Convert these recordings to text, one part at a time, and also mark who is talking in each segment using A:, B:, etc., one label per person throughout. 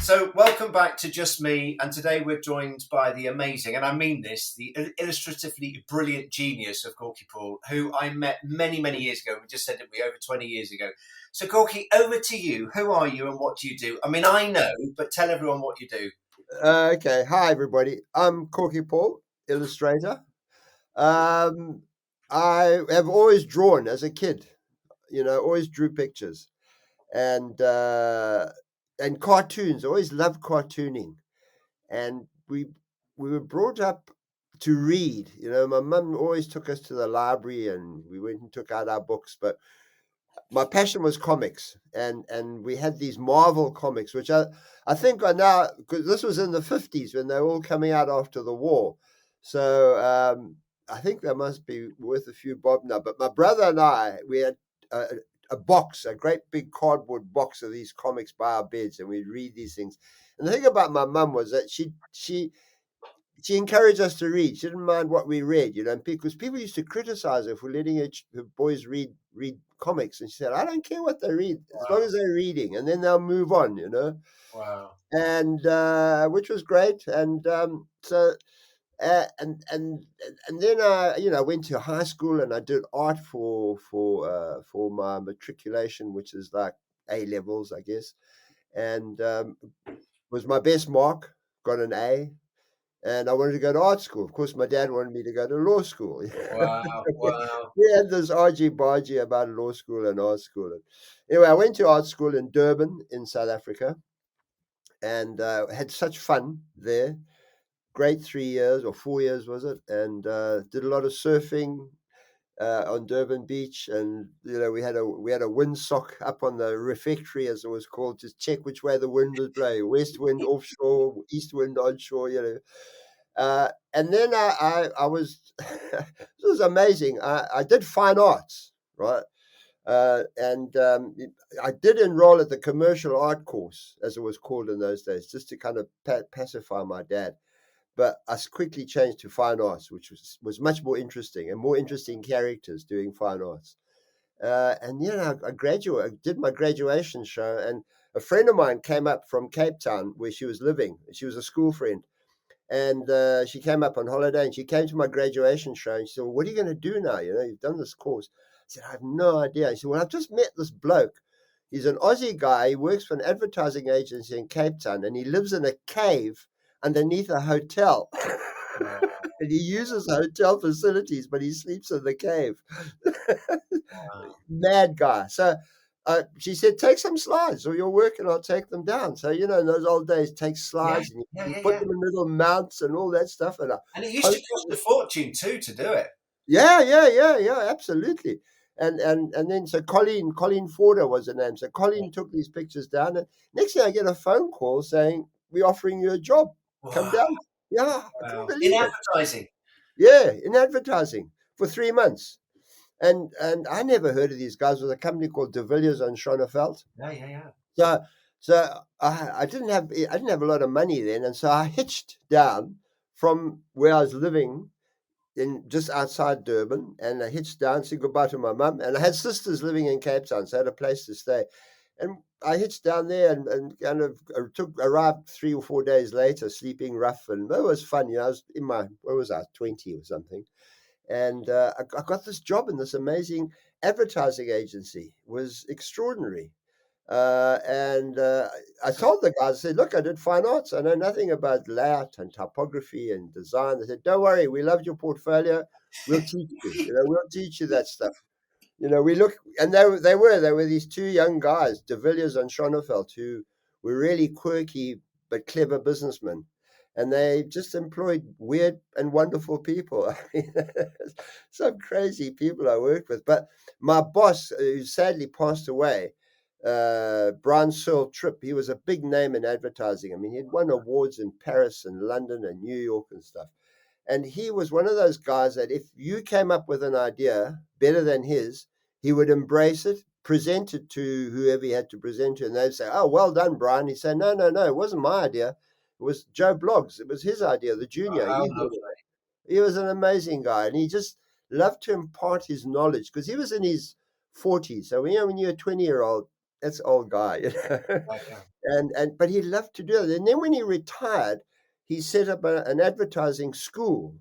A: So, welcome back to Just Me, and today we're joined by the amazing, and I mean this, the illustratively brilliant genius of Korky Paul, who I met many, many years ago. We just said it, over 20 years ago. So, Korky, over to you. Who are you and what do you do? I mean, I know, but tell everyone what you do.
B: Okay, hi everybody. I'm Korky Paul, illustrator. Um, I have always drawn as a kid. Always drew pictures and and cartoons. Always loved cartooning, and we were brought up to read. My mum always took us to the library, and we went and took out our books. But my passion was comics, and we had these Marvel comics, which I think are now, because this was in the 50s when they were all coming out after the war. So I think they must be worth a few bob now. But my brother and I, we had a box, a great big cardboard box of these comics by our beds, and we'd read these things. And the thing about my mum was that she encouraged us to read. She didn't mind what we read, and because people used to criticize her for letting her boys read comics, and she said, "I don't care what they read, as long
A: Wow.
B: as they're reading, and then they'll move on."
A: Wow.
B: And which was great. And and then I went to high school, and I did art for my matriculation, which is like A levels, I guess, and was my best mark. Got an A. And I wanted to go to art school. Of course, my dad wanted me to go to law school.
A: Wow. Wow.
B: We had this argy-bargy about law school and art school. And anyway, I went to art school in Durban in South Africa, and had such fun there. Great 3 years or 4 years, was it? And did a lot of surfing on Durban Beach, and we had a windsock up on the refectory, as it was called, to check which way the wind was blowing: west wind offshore, east wind onshore. And then I was this was amazing. I did fine arts, right? And I did enroll at the commercial art course, as it was called in those days, just to kind of pacify my dad. But I quickly changed to fine arts, which was much more interesting, and more interesting characters doing fine arts. And I did my graduation show, and a friend of mine came up from Cape Town, where she was living. She was a school friend, and she came up on holiday, and she came to my graduation show, and she said, "Well, what are you going to do now? You've done this course." I said, "I have no idea." She said, "Well, I've just met this bloke. He's an Aussie guy. He works for an advertising agency in Cape Town, and he lives in a cave underneath a hotel." And he uses hotel facilities, but he sleeps in the cave.
A: Wow.
B: Mad guy. So she said, "Take some slides or your work, and I'll take them down." So, in those old days, take
A: Yeah.
B: slides, and
A: Yeah.
B: you
A: Yeah.
B: put
A: Yeah.
B: them in little mounts and all that stuff. And I
A: And it used to
B: posted.
A: cost a fortune too to do it.
B: Yeah, absolutely. And then so Colleen Forder was her name. So Colleen took these pictures down, and next thing I get a phone call saying, "We're offering you a job. Come
A: Wow.
B: down." Yeah, I couldn't
A: Wow. In
B: believe it.
A: advertising.
B: Yeah, in advertising for 3 months. And I never heard of these guys. It was a company called De Villiers on Schoneveld.
A: Yeah. Yeah. Yeah.
B: So I didn't have a lot of money then, and so I hitched down from where I was living in just outside Durban, and I hitched down, said goodbye to my mum, and I had sisters living in Cape Town, so I had a place to stay. And I hitched down there, and kind of arrived 3 or 4 days later, sleeping rough, and it was fun. I was in my, what was I, 20 or something, and I got this job in this amazing advertising agency. It was extraordinary. And I told the guys, I said, "Look, I did fine arts. I know nothing about layout and typography and design." They said, "Don't worry, we loved your portfolio. We'll teach you. We'll teach you that stuff." We look, and they were these two young guys, De Villiers and Schoneveld, who were really quirky but clever businessmen. And they just employed weird and wonderful people. I mean, some crazy people I worked with. But my boss, who sadly passed away, Brian Searle Tripp, he was a big name in advertising. I mean, he'd won awards in Paris and London and New York and stuff. And he was one of those guys that if you came up with an idea better than his, he would embrace it, present it to whoever he had to present to, and they'd say, "Oh, well done, Brian." He'd say, "No, no, no, it wasn't my idea. It was Joe Bloggs. It was his idea, the junior.
A: How
B: He did it."
A: lovely.
B: He was an amazing guy, and he just loved to impart his knowledge because he was in his 40s. So when you're a 20-year-old, that's old guy, you know.
A: Yeah, yeah.
B: And but he loved to do it. And then when he retired, he set up an advertising school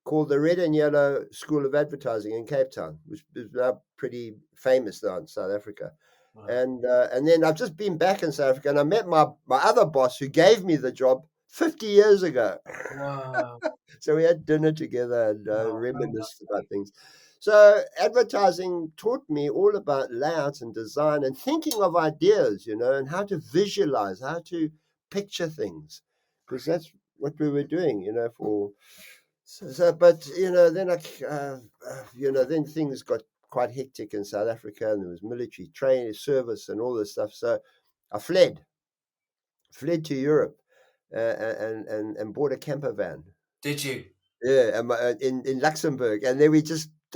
B: called the Red and Yellow School of Advertising in Cape Town, which is now pretty famous now in South Africa.
A: Wow.
B: And then I've just been back in South Africa, and I met my other boss who gave me the job 50 years ago.
A: Wow.
B: So we had dinner together and
A: Oh, very
B: reminisced about
A: lovely.
B: things. So advertising taught me all about layouts and design and thinking of ideas, you know, and how to visualize, how to picture things, because that's what we were doing, you know, for. But you know, then then things got quite hectic in South Africa, and there was military training service and all this stuff. So I fled to Europe, and bought a camper van.
A: Did you?
B: Yeah, in Luxembourg, and then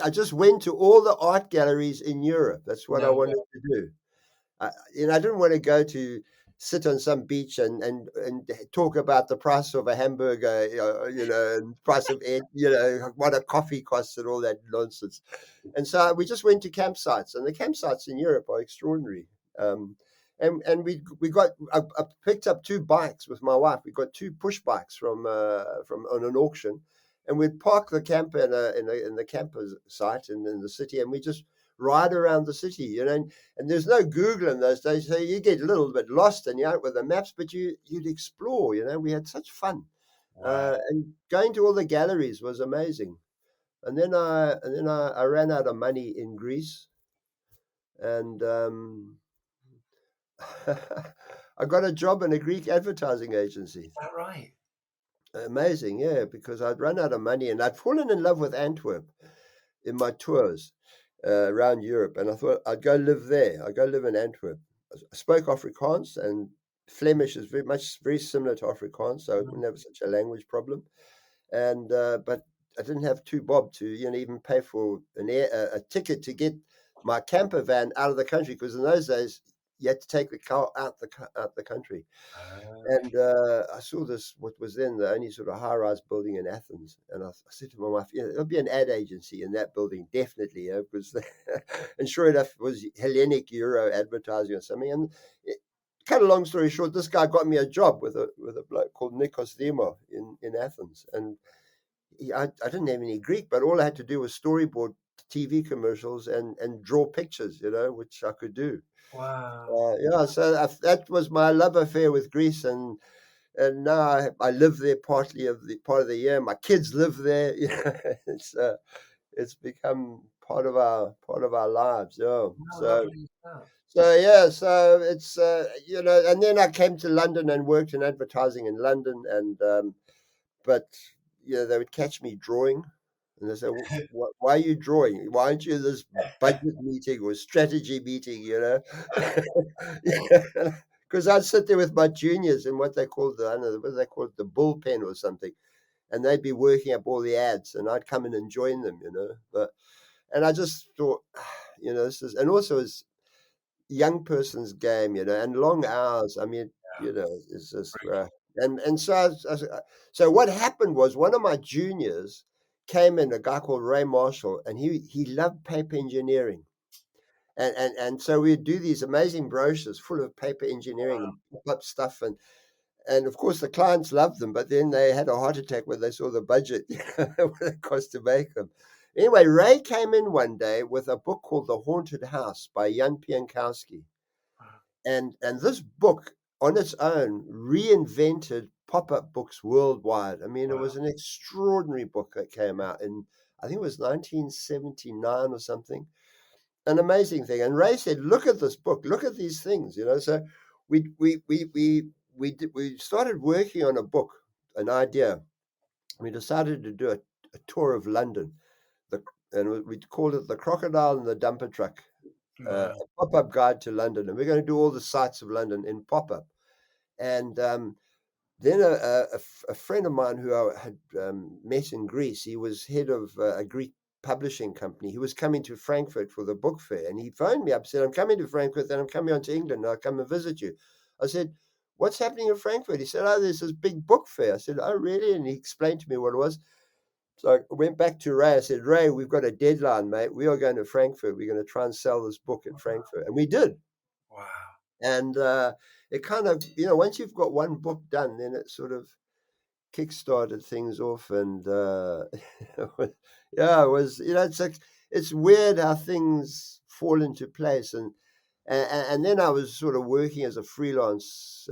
B: I just went to all the art galleries in Europe. That's what I
A: No way.
B: wanted to do. I didn't want to go to sit on some beach and talk about the price of a hamburger, and price of egg, what a coffee costs and all that nonsense. And so we just went to campsites, and the campsites in Europe are extraordinary. Um, and I picked up two bikes with my wife. We got two push bikes from on an auction, and we'd park the camper in the camper site in the city, and we just ride around the city, and there's no Google in those days, so you get a little bit lost and you're out with the maps, but you'd explore. We had such fun,
A: Wow.
B: and going to all the galleries was amazing. And then I ran out of money in Greece, and I got a job in a Greek advertising agency.
A: Is that right?
B: Amazing, yeah, because I'd run out of money and I'd fallen in love with Antwerp in my tours around Europe, and I thought I'd go live there. I'd go live in Antwerp. I spoke Afrikaans, and Flemish is very similar to Afrikaans, so I
A: Mhm.
B: wouldn't have such a language problem. And but I didn't have two bob to even pay for a ticket to get my camper van out of the country, because in those days you had to take the car out the country.
A: Okay.
B: And I saw this, what was then the only sort of high-rise building in Athens, and I said to my wife, there'll be an ad agency in that building, definitely, because and sure enough, it was Hellenic Euro Advertising or something. And cut a long story short, this guy got me a job with a bloke called Nikos Dimo in Athens, and I didn't have any Greek, but all I had to do was storyboard TV commercials and draw pictures, which I could do.
A: Wow.
B: Yeah, so that was my love affair with Greece, and now I live there part of the year. My kids live there. It's become part of our lives. Yeah.
A: How
B: So
A: lovely is that?
B: it's and then I came to London and worked in advertising in London, and but they would catch me drawing, and they say, "Why are you drawing? Why aren't you at this budget meeting or strategy meeting?" Because I'd sit there with my juniors in what they called I don't know what they called the bullpen or something, and they'd be working up all the ads, and I'd come in and join them, and I just thought, this is, and also as young person's game, and long hours. I mean,
A: Yeah.
B: it's just,
A: Brutal.
B: and so so what happened was one of my juniors came in, a guy called Ray Marshall, and he loved paper engineering. And so we'd do these amazing brochures full of paper engineering
A: Wow.
B: and pop up stuff, and of course the clients loved them, but then they had a heart attack when they saw the budget, what it cost to make them. Anyway, Ray came in one day with a book called The Haunted House by Jan Piankowski,
A: Wow.
B: and this book on its own reinvented pop-up books worldwide. I mean, it
A: Wow.
B: was an extraordinary book that came out in, I think it was 1979 or something, an amazing thing. And Ray said, "Look at this book. Look at these things." So we started working on a book, an idea. We decided to do a tour of London, and we called it the Crocodile and the Dumper Truck,
A: Wow.
B: a pop-up guide to London. And we're going to do all the sights of London in pop-up. And then a friend of mine who I had met in Greece, he was head of a Greek publishing company. He was coming to Frankfurt for the book fair, and he phoned me up and said, "I'm coming to Frankfurt, and I'm coming on to England, and I'll come and visit you." I said, "What's happening in Frankfurt?" He said, "Oh, there's this big book fair." I said, "Oh, really?" And he explained to me what it was. So I went back to Ray. I said, "Ray, we've got a deadline, mate. We are going to Frankfurt. We're going to try and sell this book at Frankfurt." And we did.
A: Wow.
B: And it kind of, once you've got one book done, then it sort of kick-started things off. And yeah, it was, it's like, it's weird how things fall into place. And then I was sort of working as a freelance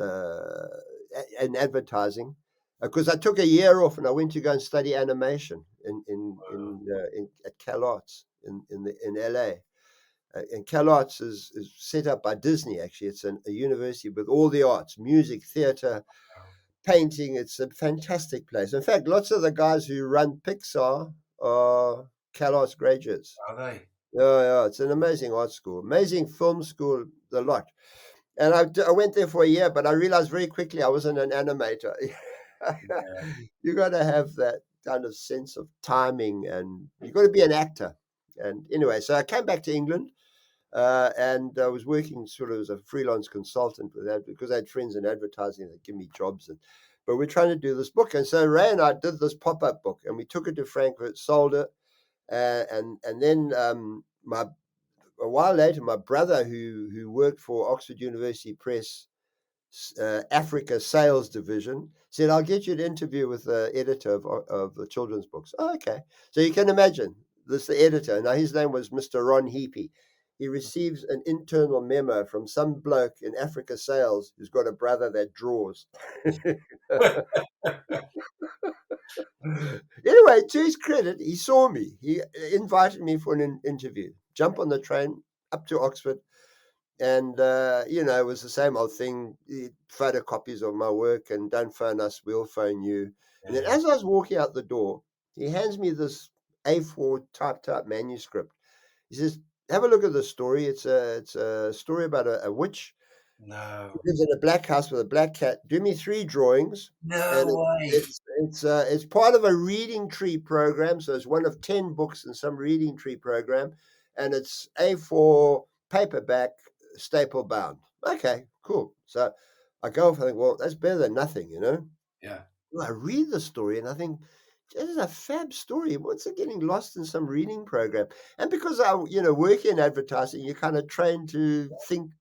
B: in advertising, because I took a year off and I went to go and study animation at Cal Arts in LA. And Cal Arts is set up by Disney. Actually, it's a university with all the arts, music, theater, painting. It's a fantastic place. In fact, lots of the guys who run Pixar are Cal Arts graduates.
A: Are they?
B: Yeah, yeah, it's an amazing art school, amazing film school, the lot. And I went there for a year, but I realized very quickly I wasn't an animator.
A: Yeah.
B: You got to have that kind of sense of timing, and you got to be an actor. And anyway, so I came back to England, and I was working sort of as a freelance consultant with that, because I had friends in advertising that give me jobs. But we're trying to do this book. And so Ray and I did this pop-up book, and we took it to Frankfurt, sold it. And then a while later, my brother, who worked for Oxford University Press Africa sales division, said, "I'll get you an interview with the editor of the children's books." Oh, okay. So you can imagine this, the editor. Now, his name was Mr. Ron Heapy. He receives an internal memo from some bloke in Africa sales who's got a brother that draws. Anyway, to his credit, he saw me. He invited me for an interview. Jump on the train up to Oxford. And, it was the same old thing, photocopies of my work, and don't phone us, we'll phone you. And then
A: Yeah.
B: as I was walking out the door, he hands me this A4 typed out manuscript. He says, "Have a look at this story. It's a story about a witch who
A: No.
B: lives in a black house with a black cat. Do me 3 drawings."
A: No
B: And
A: way.
B: it's part of a reading tree program. So it's one of 10 books in some reading tree program. And it's A4 paperback, staple bound. Okay, cool. So I go off and think, well, that's better than nothing.
A: Yeah.
B: Well, I read the story and I think, this is a fab story. What's it getting lost in some reading program? And because I, work in advertising, you kind of train to think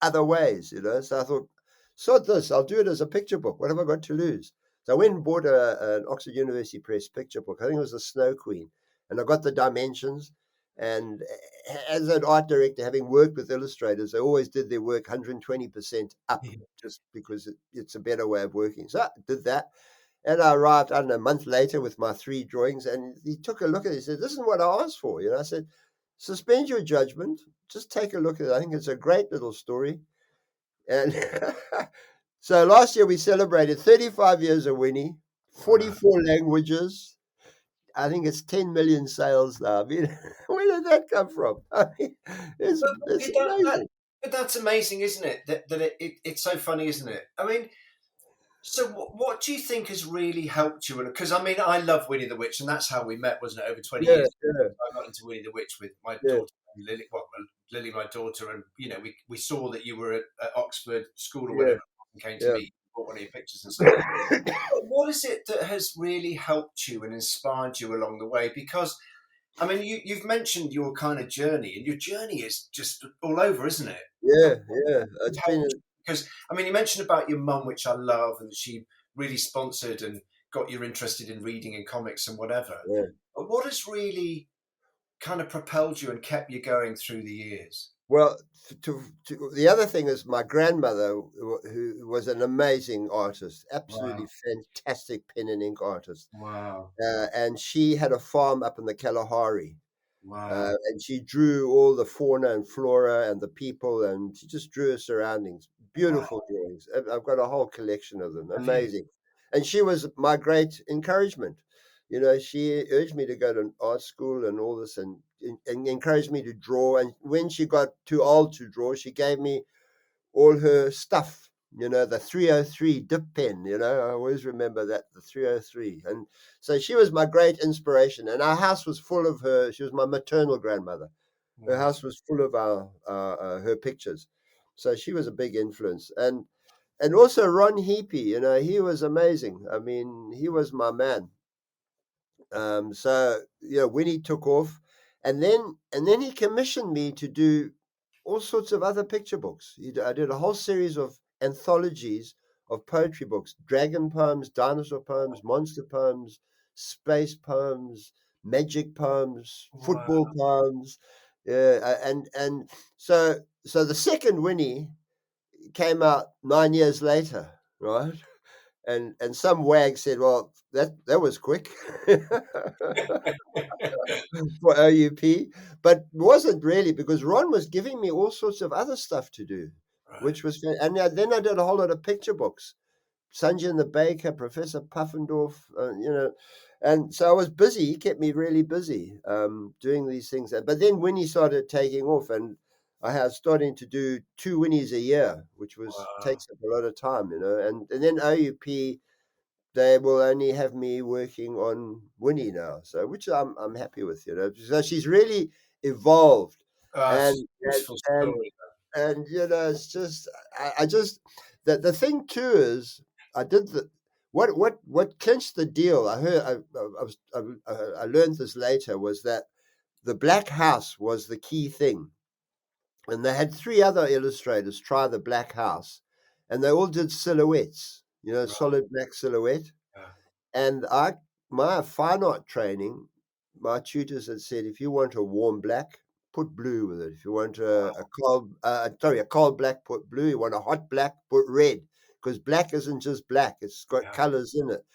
B: other ways. So I thought, sod this, I'll do it as a picture book. What have I got to lose? So I went and bought an Oxford University Press picture book. I think it was the Snow Queen. And I got the dimensions. And as an art director, having worked with illustrators, they always did their work 120% up, just because it's a better way of working. So I did that. And I arrived, I don't know, a month later with my 3 drawings. And he took a look at it. He said, "This is what I asked for." I said, "Suspend your judgment. Just take a look at it. I think it's a great little story." And so last year we celebrated 35 years of Winnie,
A: Wow.
B: 44 languages. I think it's 10 million sales now. I mean, where did that come from? I mean,
A: But,
B: it's
A: but that, that,
B: amazing.
A: but that's amazing, isn't it? It's so funny, isn't it? I mean, so what do you think has really helped you? Because I mean, I love Winnie the Witch, and that's how we met, wasn't it? Over 20
B: Yeah,
A: years
B: yeah,
A: ago. I got into Winnie the Witch with my
B: yeah,
A: daughter Lily. Well, Lily, my daughter, and we saw that you were at Oxford School or
B: yeah,
A: whatever, and came to
B: yeah.
A: meet, bought one of your pictures and stuff. But what is it that has really helped you and inspired you along the way? Because I mean, you've mentioned your kind of journey, and your journey is just all over, isn't it?
B: Yeah,
A: But
B: yeah.
A: what
B: It's
A: helped?
B: been,
A: Because I mean, you mentioned about your mum, which I love, and she really sponsored and got you interested in reading and comics and whatever.
B: yeah.
A: But what has really kind of propelled you and kept you going through the years?
B: Well, the other thing is my grandmother, who was an amazing artist, absolutely
A: Wow,
B: fantastic pen and ink artist.
A: wow,
B: And she had a farm up in the Kalahari.
A: wow,
B: And she drew all the fauna and flora and the people, and she just drew her surroundings.
A: wow.
B: Beautiful drawings. I've got a whole collection of them.
A: Have you?
B: Amazing. And she was my great encouragement. She urged me to go to art school and all this, and encouraged me to draw. And when she got too old to draw, she gave me all her stuff, the 303 dip pen, I always remember that, the 303. And so she was my great inspiration. And our house was full of her. She was my maternal grandmother. Her
A: Wow.
B: house was full of her pictures. So she was a big influence. And also Ron Heapy, he was amazing. I mean, he was my man. So Winnie took off, and then he commissioned me to do all sorts of other picture books. I did a whole series of anthologies of poetry books: dragon poems, dinosaur poems, monster poems, space poems, magic poems,
A: Wow.
B: football poems. And so the second Winnie came out 9 years later, right? And some wag said, "Well, that was quick." For OUP, but it wasn't really, because Ron was giving me all sorts of other stuff to do,
A: Right.
B: which was and then I did a whole lot of picture books, Sanjay and the Baker, Professor Puffendorf, and so I was busy. He kept me really busy doing these things. But then Winnie started taking off, and I was starting to do 2 Winnies a year, which was
A: Wow.
B: takes up a lot of time, and then OUP, they will only have me working on Winnie now, so which I'm happy with. So she's really evolved,
A: It's
B: and
A: a
B: and
A: beautiful
B: and,
A: story.
B: it's just I just the thing too is I did the what clinched the deal. I heard I learned this later, was that the black house was the key thing, and they had three other illustrators try the black house, and they all did silhouettes,
A: Right.
B: solid black silhouette.
A: Yeah.
B: And my fine art training, my tutors had said, if you want a warm black, put blue with it. If you want a cold black, put blue. You want a hot black, put red, because black isn't just black; it's got
A: Yeah.
B: colors in it.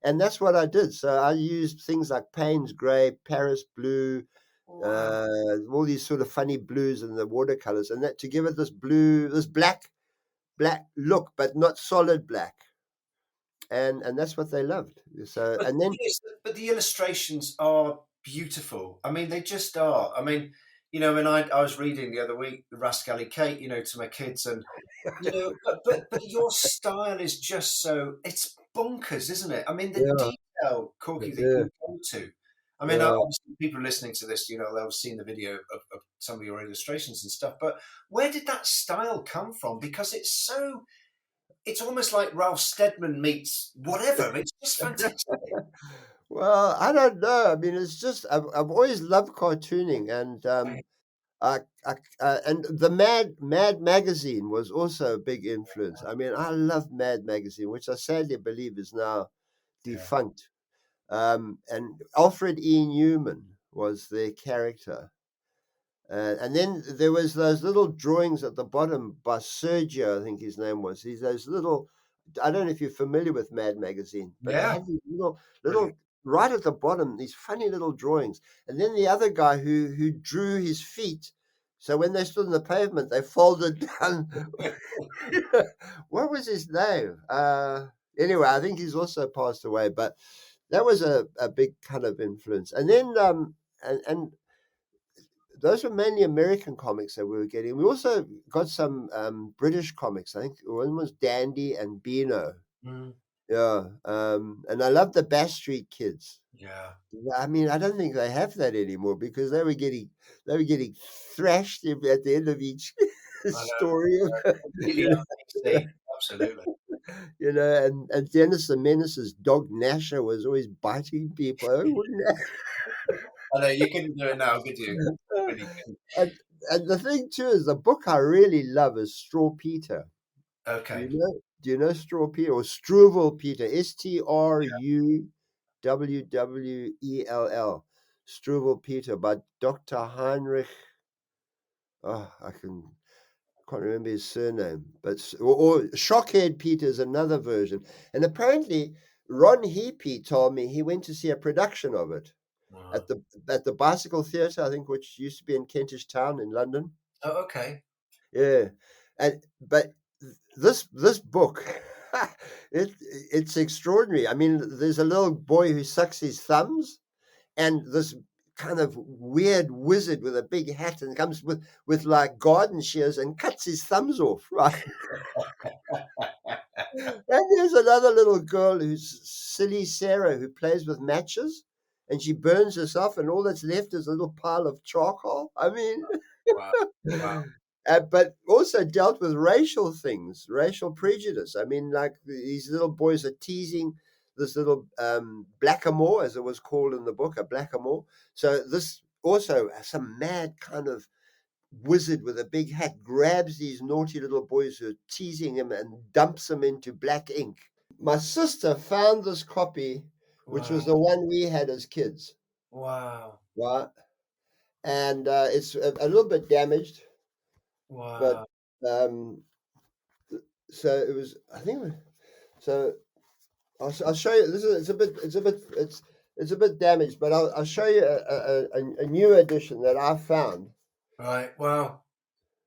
B: And that's what I did. So I used things like Payne's gray, Paris blue,
A: Wow.
B: all these sort of funny blues and the watercolors, and that to give it this blue, this black look, but not solid black. And that's what they loved. So
A: But
B: and then
A: but the illustrations are beautiful. I mean, they just are. I mean, when I was reading the other week, the Rascally Kate, to my kids, and but your style is just so, it's bonkers, isn't it? I mean, the
B: yeah,
A: detail, Corky, that
B: yeah,
A: you go to. I mean,
B: yeah.
A: obviously, people listening to this, they'll have seen the video of some of your illustrations and stuff. But where did that style come from? Because it's almost like Ralph Steadman meets whatever. It's just fantastic.
B: Well, I don't know. I mean, it's just I've always loved cartooning, and
A: Right.
B: and the Mad magazine was also a big influence. I mean, I love Mad magazine, which I sadly believe is now
A: Yeah.
B: defunct. And Alfred E. Newman was their character. And then there was those little drawings at the bottom by Sergio, I think his name was. He's those little. I don't know if you're familiar with Mad Magazine, but they
A: Yeah.
B: had these little,
A: Brilliant.
B: little right at the bottom, these funny little drawings. And then the other guy who drew his feet. So when they stood on the pavement, they folded down. What was his name? Anyway, I think he's also passed away, but that was a big kind of influence. And then and those were mainly American comics that we were getting. We also got some British comics. I think one was Dandy and Beano.
A: Mm,
B: Yeah, and I love the Bass Street Kids.
A: yeah.
B: I mean, I don't think they have that anymore, because they were getting thrashed at the end of each
A: I know.
B: story.
A: Completely
B: You
A: up-PC. Absolutely.
B: and Dennis the Menace's dog Nasher was always biting people. Oh, wouldn't
A: I know you couldn't do it now, could you? Really couldn't.
B: And and the thing too is, the book I really love is Straw Peter. Do you
A: Okay.
B: know? Do you know Straw Peter, or Struvel Peter? Struwwell. Struvel Peter by Dr. Heinrich. Oh, can't remember his surname, but or Shockhead Peter is another version. And apparently, Ron Heapy told me he went to see a production of it
A: Wow.
B: at the Bicycle Theatre, I think, which used to be in Kentish Town in London.
A: Oh, okay.
B: Yeah, but this book, it's extraordinary. I mean, there's a little boy who sucks his thumbs, and this kind of weird wizard with a big hat and comes with like garden shears and cuts his thumbs off, right? And there's another little girl who's silly Sarah, who plays with matches, and she burns herself, and all that's left is a little pile of charcoal. I mean,
A: Wow. Wow.
B: but also dealt with racial things, racial prejudice. I mean, like these little boys are teasing this little blackamoor, as it was called in the book, a blackamoor. So this also some mad kind of wizard with a big hat grabs these naughty little boys who are teasing him and dumps them into black ink. My sister found this copy, which was
A: Wow.
B: the one we had as kids,
A: Wow.
B: right? And it's a little bit damaged, but
A: Wow.
B: um, so it was. I think so. I'll show you. It's a bit damaged, but I'll show you a new edition that I found.
A: Right. Wow.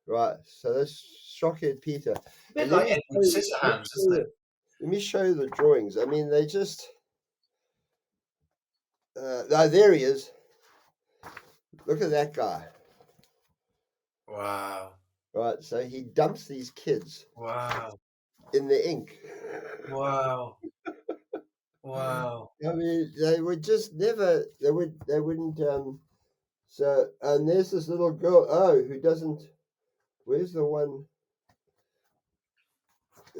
B: Right. So that's Shockhead Peter.
A: A bit
B: And let
A: like
B: me
A: Edward Scissorhands, isn't it?
B: let me show you the drawings. I mean, they just. There he is. Look at that guy.
A: Wow.
B: Right. So he dumps these kids
A: Wow.
B: in the ink.
A: Wow. Wow.
B: I mean, they would just never. They wouldn't. So and there's this little girl. Oh, who doesn't? Where's the one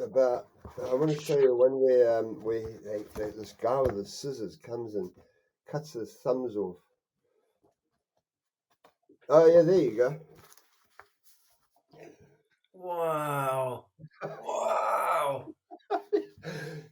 B: about? I want to show you one where this guy with the scissors comes and cuts his thumbs off. Oh yeah, there you go.
A: Wow. Wow.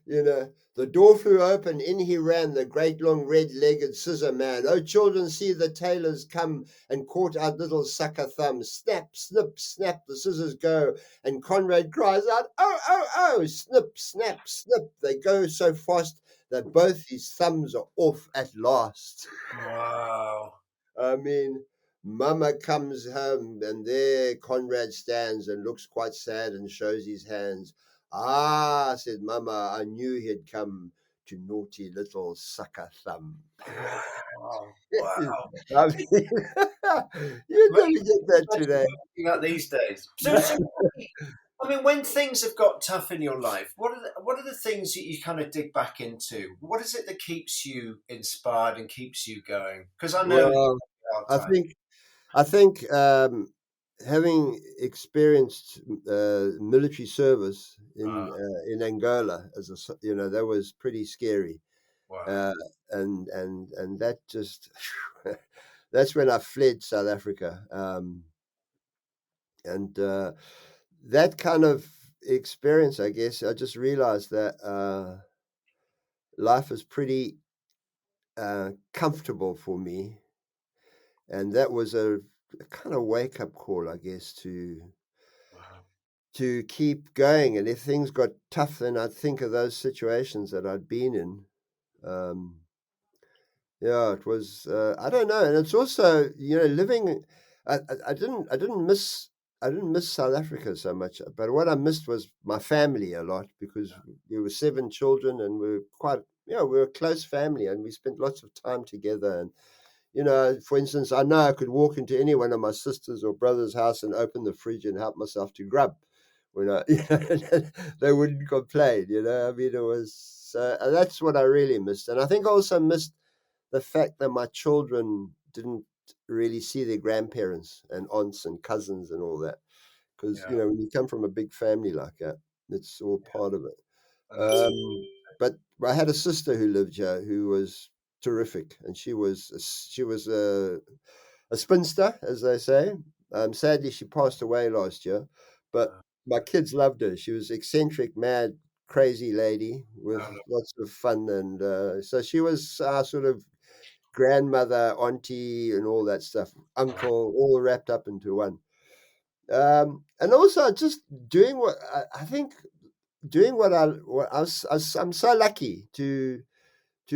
B: You know, the door flew open, in he ran, the great long red-legged scissor man. Oh, children, see the tailors come and caught our little sucker thumb. Snap, snip, snap, the scissors go. And Conrad cries out, oh, oh, oh, snip, snap, snip. They go so fast that both his thumbs are off at last.
A: Wow.
B: I mean, Mama comes home, and there Conrad stands and looks quite sad and shows his hands. Ah, said Mama, I knew he'd come to naughty little sucker thumb.
A: Wow. Wow.
B: I mean, you never get that today.
A: That these days. So, I mean, when things have got tough in your life, what are the things that you kind of dig back into? What is it that keeps you inspired and keeps you going? Because I know
B: Well,
A: there
B: I
A: are times.
B: think having experienced military service in Angola that was pretty scary.
A: Wow.
B: And that just that's when I fled South Africa, and that kind of experience, I guess, I just realized that life is pretty comfortable for me, and that was a kind of wake up call, I guess,
A: Wow.
B: to keep going. And if things got tough, then I'd think of those situations that I'd been in. Um, Yeah, it was. I don't know, and it's also living. I didn't miss South Africa so much, but what I missed was my family a lot because we were 7 children and we were quite we were a close family and we spent lots of time together. And for instance, I know I could walk into any one of my sisters or brothers' house and open the fridge and help myself to grub. When they wouldn't complain. I mean, it was that's what I really missed, and I think I also missed the fact that my children didn't really see their grandparents and aunts and cousins and all that, because
A: Yeah.
B: when you come from a big family like that, it's all part of it.
A: And that's
B: But I had a sister who lived here who was terrific, and she was a spinster, as they say. Sadly, she passed away last year, but my kids loved her. She was eccentric, mad, crazy lady with lots of fun, and so she was our sort of grandmother, auntie, and all that stuff, uncle, all wrapped up into one. And also just doing what I think, doing I'm so lucky to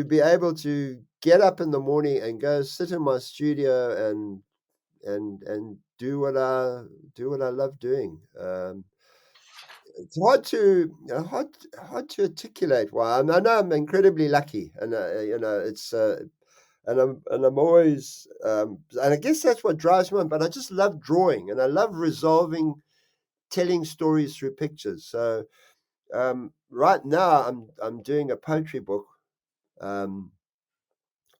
B: be able to get up in the morning and go sit in my studio and do what I love doing. It's hard to articulate why. I know I'm incredibly lucky, and it's and I'm always and I guess that's what drives me on. But I just love drawing, and I love telling stories through pictures. So right now I'm doing a poetry book. Um,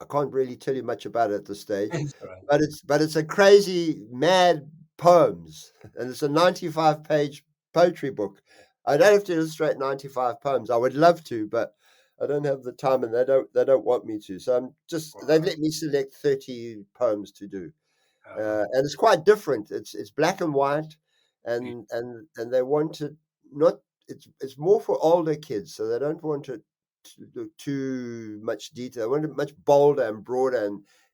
B: I can't really tell you much about it at this stage,
A: right.
B: but it's a crazy mad poems, and it's a 95-page poetry book. I don't have to illustrate 95 poems. I would love to, but I don't have the time, and they don't want me to. So they've let me select 30 poems to do.
A: Oh, lovely.
B: and it's quite different. It's black and white,
A: Be-
B: and they want it not. It's more for older kids, so they don't want it to do too much detail. They want it much bolder and broader,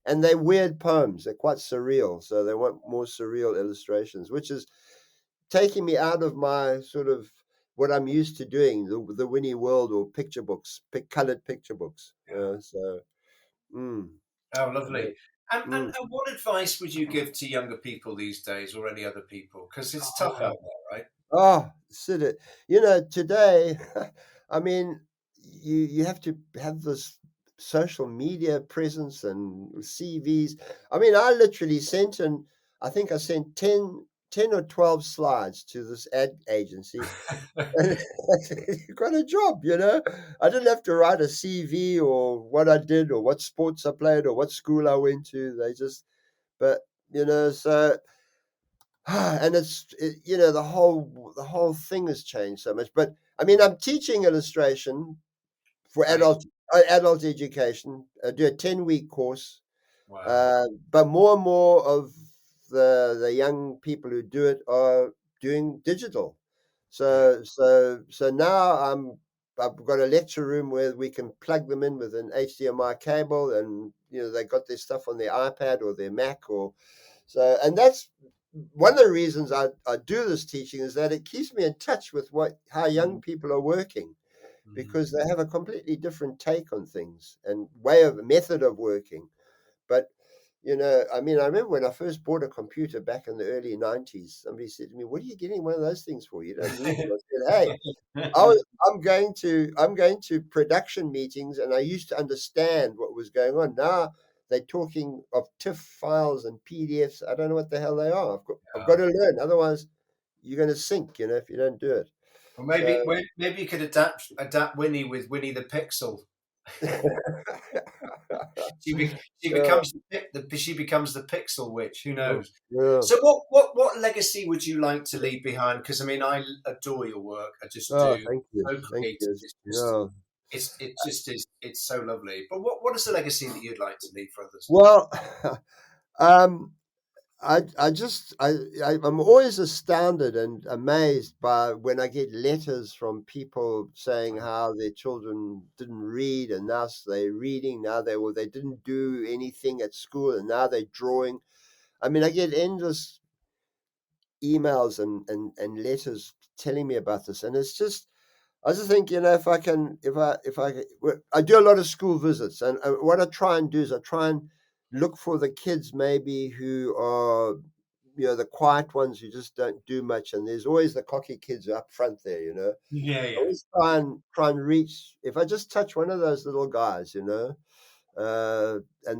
B: and they're weird poems. They're quite surreal, so they want more surreal illustrations, which is taking me out of my sort of what I'm used to doing, the Winnie World or picture books, colored picture books.
A: Yeah.
B: So, mm,
A: Oh, lovely.
B: mm.
A: And what advice would you give to younger people these days, or any other people? Because it's tough
B: Oh,
A: out there, right?
B: oh, Sid, today, I mean, you have to have this social media presence and CVs. I mean, I literally sent I think I sent 10 or 12 slides to this ad agency. And you got a job. I didn't have to write a CV or what I did or what sports I played or what school I went to. But so and the whole thing has changed so much. But I mean, I'm teaching illustration for
A: Right.
B: adult education. I do a 10-week course,
A: Wow.
B: but more and more of the young people who do it are doing digital.
A: Yeah.
B: So now I've got a lecture room where we can plug them in with an HDMI cable, and they got their stuff on their iPad or their Mac and that's one of the reasons I do this teaching is that it keeps me in touch with how young
A: Mm,
B: people are working,
A: mm.
B: because they have a completely different take on things and way of method of working. But I mean, I remember when I first bought a computer back in the early '90s. Somebody said to me, "What are you getting one of those things for? You don't need them." I said, "Hey, I'm going to production meetings, and I used to understand what was going on. Now they're talking of TIFF files and PDFs. I don't know what the hell they are. I've got
A: Yeah.
B: to learn. Otherwise, you're going to sink. If you don't do it."
A: Well,
B: So.
A: maybe you could adapt Winnie with Winnie the Pixel. She
B: Yeah,
A: becomes she becomes the Pixel Witch. Who knows?
B: yeah.
A: So, what legacy would you like to leave behind? Because I mean, I adore your work. I just
B: Oh,
A: do.
B: thank you.
A: So
B: Thank
A: creative.
B: you.
A: It's just
B: Yeah.
A: it just is so lovely. But what is the legacy that you'd like to leave for others?
B: Well, um, I'm always astounded and amazed by when I get letters from people saying how their children didn't read, and now they're reading. Now they didn't do anything at school, and now they're drawing. I mean, I get endless emails and letters telling me about this, and it's just I just think, I do a lot of school visits, and what I try and do is I try and look for the kids maybe who are, the quiet ones who just don't do much, and there's always the cocky kids up front there.
A: Yeah,
B: I
A: yeah.
B: always try and reach. If I just touch one of those little guys, and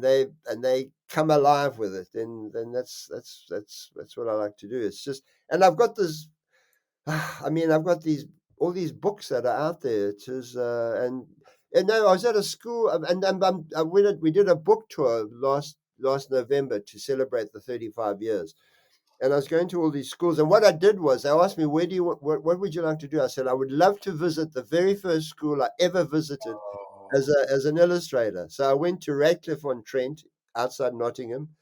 B: they come alive with it, then that's what I like to do. It's just, and I've got this I mean, I've got all these books that are out there. It is, and no, I was at a school, we did a book tour last November to celebrate the 35 years. And I was going to all these schools, and what I did was they asked me, "Where do you what would you like to do?" I said, "I would love to visit the very first school I ever visited
A: Oh,
B: as an illustrator." So I went to Radcliffe on Trent, outside Nottingham,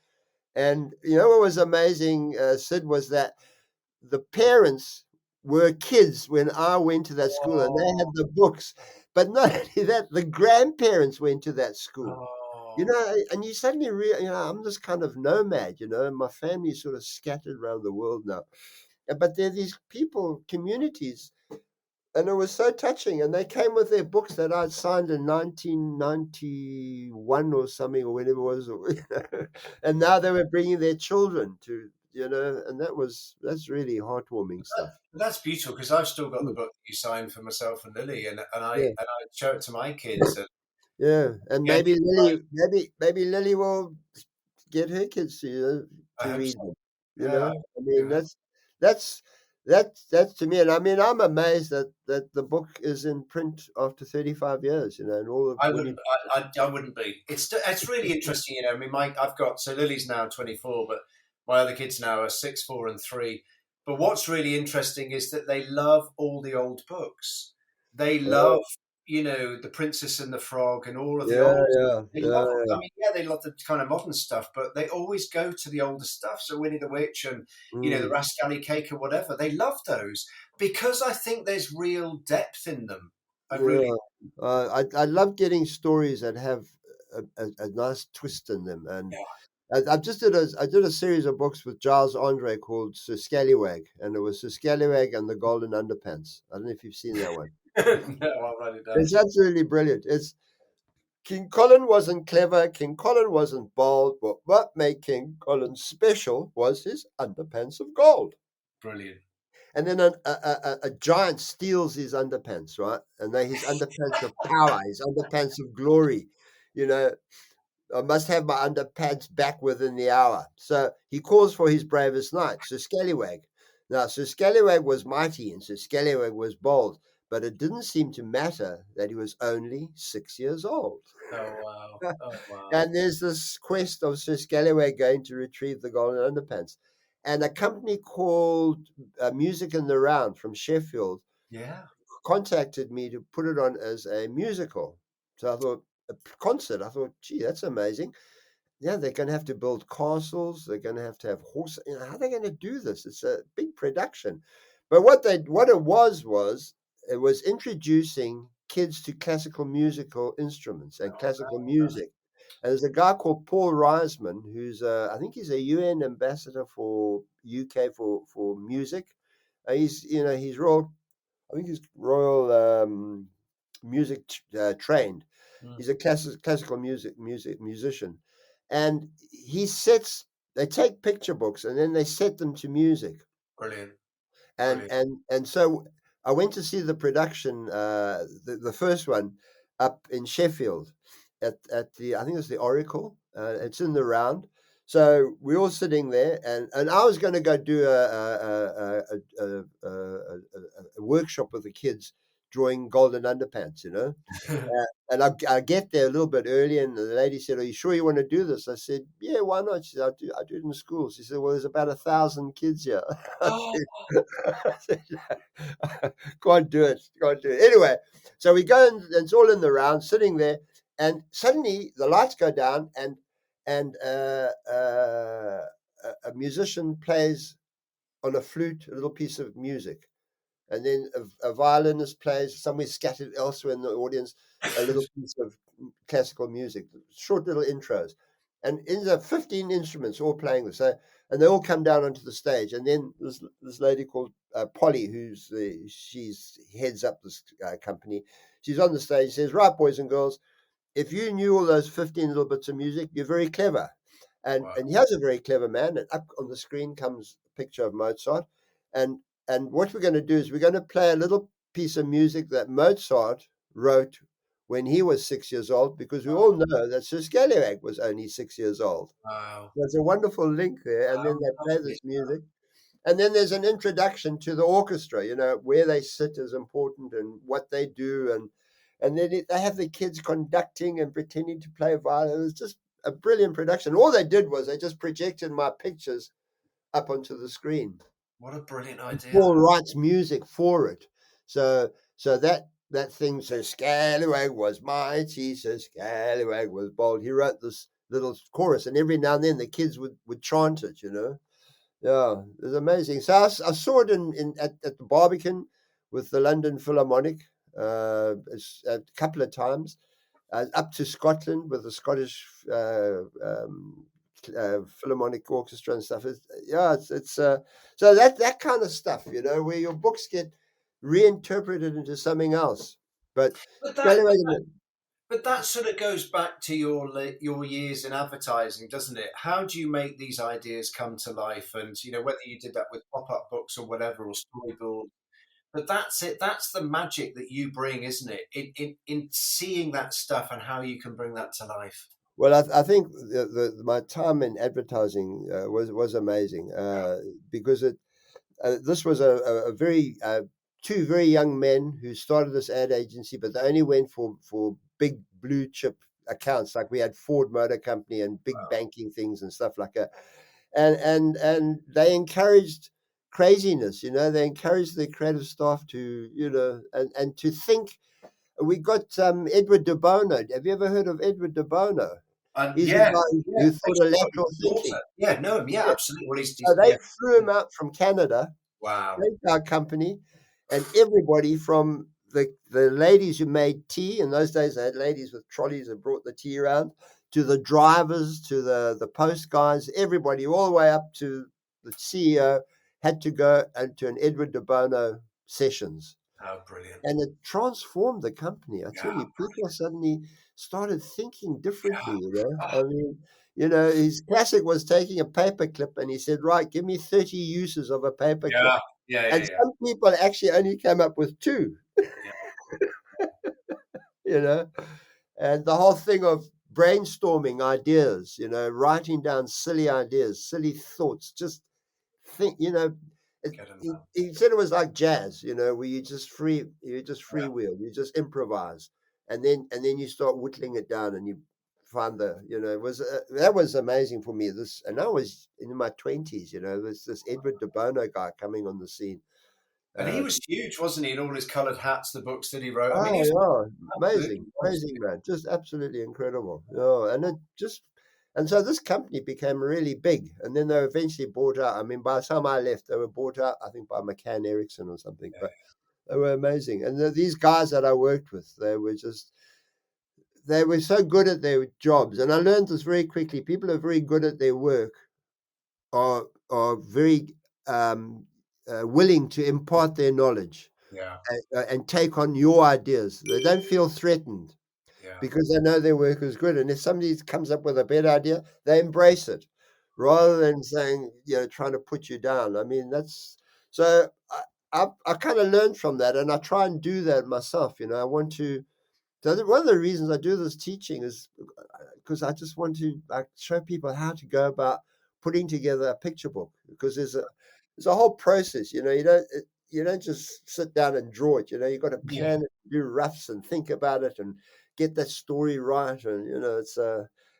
B: and what was amazing, Sid, was that the parents were kids when I went to that school, and they had
A: oh,
B: the books. But not only that, the grandparents went to that school.
A: oh.
B: And you suddenly realize, I'm this kind of nomad, and my family is sort of scattered around the world now. But there are these people, communities, and it was so touching. And they came with their books that I'd signed in 1991 or something, or whenever it was, and now they were bringing their children and that's really heartwarming stuff.
A: That's beautiful because I've still got the
B: Mm,
A: book that you signed for myself and Lily,
B: yeah,
A: and I show it to my kids. And
B: yeah, and
A: yeah,
B: maybe
A: you're right.
B: Maybe Lily will get her kids
A: I
B: to
A: hope
B: read
A: so.
B: them.
A: Yeah,
B: I
A: I do
B: mean,
A: hope.
B: that's that's to me, and I mean, I'm amazed that the book is in print after 35 years. And all of
A: I
B: Winnie.
A: wouldn't. I wouldn't be. It's really interesting. I mean, I've got so Lily's now 24, but my other kids now are 6, 4, and 3. But what's really interesting is that they love all the old books. They love
B: Oh,
A: The Princess and the Frog and all of the
B: Yeah,
A: old.
B: yeah,
A: They love.
B: yeah,
A: I mean, yeah, they love the kind of modern stuff, but they always go to the older stuff. So Winnie the Witch and
B: yeah.
A: the Rascally Cake or whatever. They love those because I think there's real depth in them. I
B: Yeah.
A: really.
B: I love getting stories that have a nice twist in them, and
A: Yeah.
B: I did a series of books with Giles Andre called Sir Scallywag, and it was Sir Scallywag and the Golden Underpants. I don't know if you've seen that one.
A: No, I'll write it down.
B: It's absolutely brilliant. It's King Colin wasn't clever, King Colin wasn't bold, but what made King Colin special was his underpants of gold.
A: Brilliant.
B: And then a giant steals his underpants, right? And they his underpants of power, his underpants of glory. You know, I must have my underpants back within the hour. So he calls for his bravest knight, Sir Scallywag. Now, Sir Scallywag was mighty and Sir Scallywag was bold, but it didn't seem to matter that he was only 6 years old.
A: Oh wow. Oh wow.
B: And there's this quest of Sir Scallywag going to retrieve the golden underpants. And a company called Music in the Round from Sheffield
A: Yeah.
B: contacted me to put it on as a musical. So I thought, a concert. I thought, gee, that's amazing. Yeah, they're going to have to build castles. They're going to have horses. How are they going to do this? It's a big production. But what it was it was introducing kids to classical musical instruments and classical music. And there's a guy called Paul Reisman, who's I think he's a UN ambassador for UK for music. He's royal. I think he's royal music trained.
A: Mm,
B: He's a classical music musician, and he sets. They take picture books and then they set them to music,
A: brilliant.
B: and
A: Brilliant.
B: and so I went to see the production, the first one, up in Sheffield, at the I think it's the Oracle. It's in the round. So we're all sitting there, and I was going to go do a workshop with the kids drawing golden underpants, and I get there a little bit early, and the lady said, "Are you sure you want to do this?" I said, "Yeah, why not?" She said, I do it in school." She said, "Well, there's about 1,000 kids here." I
A: Oh,
B: said, can't do it. Can't do it. Anyway, so we go and it's all in the round, sitting there, and suddenly the lights go down, and a musician plays on a flute a little piece of music, and then a violinist plays somewhere scattered elsewhere in the audience a little piece of classical music, short little intros, and in the 15 instruments all playing this. So, and they all come down onto the stage, and then this lady called Polly, she's heads up this company. She's on the stage, says, "Right, boys and girls, if you knew all those 15 little bits of music, you're very clever."
A: wow.
B: And here's a very clever man. And up on the screen comes a picture of Mozart. And and what we're going to do is we're going to play a little piece of music that Mozart wrote when he was 6 years old, because we all
A: Oh,
B: know that Sir Scallywag was only 6 years old.
A: wow.
B: There's a wonderful link there. And then
A: How
B: they play
A: lovely.
B: this music. And then there's an introduction to the orchestra, where they sit is important and what they do. And then they have the kids conducting and pretending to play violin. It's just a brilliant production. All they did was they just projected my pictures up onto the screen.
A: What a brilliant idea.
B: Paul writes music for it. So that thing says Scallywag was mighty, says Scallywag was bold. He wrote this little chorus, and every now and then the kids would chant it. Yeah, it was amazing. So I saw it at the Barbican with the London Philharmonic a couple of times, up to Scotland with the Scottish Philharmonic Orchestra and stuff. It's so that kind of stuff, where your books get reinterpreted into something else. But
A: But that, but
B: Scallywag,
A: that, but that sort of goes back to your years in advertising, doesn't it? How do you make these ideas come to life? And whether you did that with pop-up books or whatever, or storyboard. But that's it. That's the magic that you bring, isn't it? In seeing that stuff and how you can bring that to life.
B: well, I think my time in advertising was amazing because this was a very two very young men who started this ad agency, but they only went for big blue chip accounts. Like we had Ford Motor Company and big
A: Wow.
B: banking things and stuff like that. And they encouraged craziness. They encouraged their creative staff to and to think. We got Edward de Bono. Have you ever heard of Edward de Bono?
A: And
B: He's the
A: yeah,
B: guy
A: yeah,
B: who
A: I
B: thought
A: used
B: of
A: to work with
B: lateral
A: his
B: thinking.
A: daughter. Yeah, know him. Yeah,
B: Yeah.
A: absolutely. Well,
B: So they
A: yeah.
B: flew him out from Canada,
A: Wow.
B: great our company, and everybody from the ladies who made tea. In those days, they had ladies with trolleys that brought the tea around, to the drivers, to the post guys, everybody, all the way up to the CEO, had to go to an Edward de Bono sessions.
A: Oh, brilliant.
B: And it transformed the company. I tell
A: Yeah,
B: you, people suddenly started thinking differently,
A: oh,
B: I mean, his classic was taking a paper clip and he said, right, give me 30 uses of a paper clip.
A: yeah, yeah, yeah,
B: And
A: yeah,
B: some people actually only came up with two,
A: yeah.
B: you know, and the whole thing of brainstorming ideas, writing down silly ideas, silly thoughts, just think,
A: Get him.
B: he said it was like jazz, where you just
A: Yeah.
B: freewheel, you just improvise, and then you start whittling it down, and you find it was that was amazing for me. And I was in my 20s, there's this Edward de Bono guy coming on the scene.
A: And he
B: Uh,
A: was huge, wasn't he? In all his coloured hats, the books that he wrote. I mean, he
B: oh
A: was
B: yeah,
A: absolutely
B: amazing
A: monster.
B: man, just absolutely incredible. Yeah, and so this company became really big, and then they were eventually bought out. I mean, by the time I left, they were bought out, I think, by McCann Erickson or something.
A: Yeah,
B: But they were amazing. And these guys that I worked with, they were so good at their jobs. And I learned this very quickly. People who are very good at their work are very willing to impart their knowledge
A: yeah,
B: and take on your ideas. They don't feel threatened
A: yeah,
B: because they know their work is good. And if somebody comes up with a better idea, they embrace it
A: yeah,
B: rather than saying, trying to put you down. I mean, that's so I kind of learned from that, and I try and do that myself. I want to. So one of the reasons I do this teaching is because I just want to show people how to go about putting together a picture book, because there's a whole process. You don't just sit down and draw it. You've got to
A: yeah.
B: plan it, do roughs, and think about it, and get that story right. And it's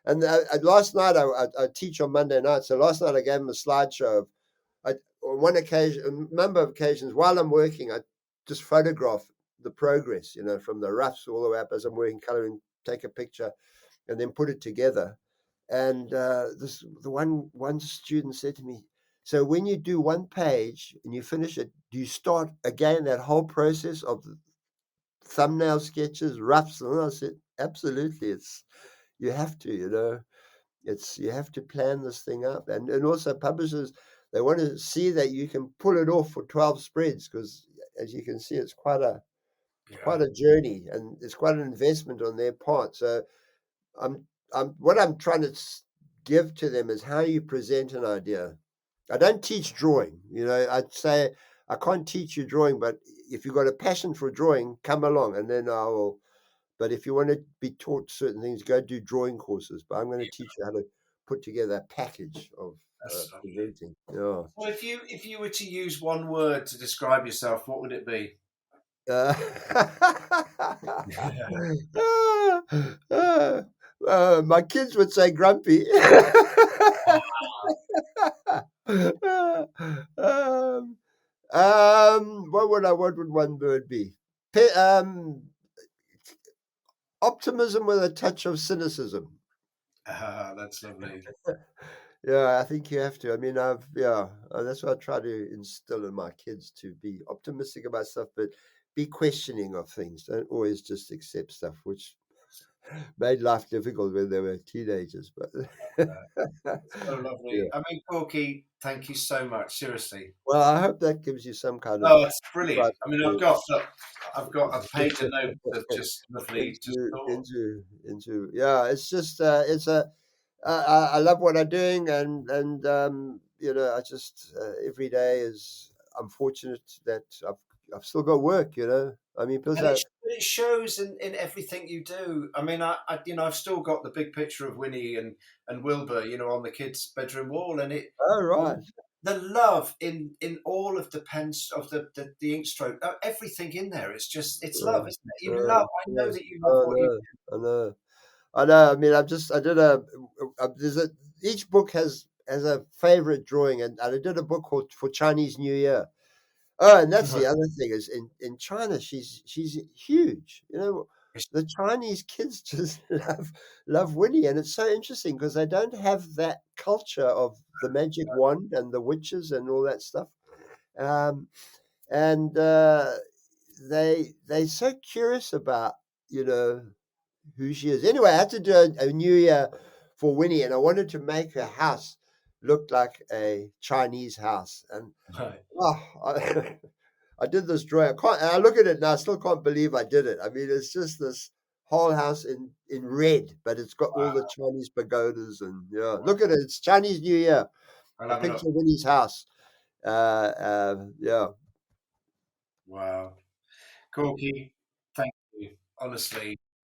B: and last night I teach on Monday night, so last night I gave them a slideshow of on one occasion, a number of occasions while I'm working, I just photograph the progress, from the roughs all the way up as I'm working, coloring, take a picture, and then put it together. And the one student said to me, "So when you do one page and you finish it, do you start again that whole process of the thumbnail sketches, roughs?" And I said, "Absolutely, you have to, you have to plan this thing up." And also publishers, they want to see that you can pull it off for 12 spreads, because as you can see, it's
A: Yeah.
B: quite a journey, and it's quite an investment on their part. So I'm what I'm trying to give to them is how you present an idea. I don't teach drawing. I'd say I can't teach you drawing, but if you've got a passion for drawing, come along, and then I will. But if you want to be taught certain things, go do drawing courses. But I'm going to
A: Yeah,
B: teach you how to put together a package of
A: that's lovely.
B: presenting. Yeah.
A: So if you were to use one word to describe yourself, what would it be?
B: Uh, my kids would say grumpy. um, what would one word be? Optimism with a touch of cynicism.
A: That's lovely.
B: Yeah, I think you have to. I mean, that's what I try to instill in my kids, to be optimistic about stuff, but be questioning of things. Don't always just accept stuff, which made life difficult when they were teenagers. But
A: So lovely.
B: yeah.
A: I mean, Corky, thank you so much. Seriously.
B: Well, I hope that gives you some kind of
A: Oh, it's brilliant.
B: insight
A: I mean, I've
B: into
A: got look, I've got a page of notes of just lovely, just thought.
B: yeah. It's just I love what I'm doing, and I just every day is. I'm fortunate that I've still got work. I mean, plus
A: And it shows in everything you do. I mean, I've still got the big picture of Winnie and Wilbur, on the kids' bedroom wall, and
B: oh right,
A: the love in all of the pens of the ink stroke, everything in there. It's love, isn't it? You love. I know that you love
B: oh
A: what you
B: no, I know. I know. I mean, I did there's each book has a favorite drawing, and I did a book called For Chinese New Year, Oh, and that's the other thing is in China, she's huge. You know,
A: It's-
B: the Chinese kids just love Winnie, and it's so interesting because they don't have that culture of the magic wand and the witches and all that stuff. Um, and they're so curious about, you know, who she is. Anyway, I had to do a New Year for Winnie, and I wanted to make her house look like a Chinese house. And
A: Right.
B: oh, I did this drawing. I look at it now, I still can't believe I did it. I mean, it's just this whole house in red, but it's got all the
A: Wow.
B: Chinese pagodas and yeah.
A: Wow.
B: Look at it. It's Chinese New Year.
A: I'll
B: A
A: have a
B: picture
A: look.
B: of Winnie's house. Yeah.
A: Wow. Corky, thank you. Honestly,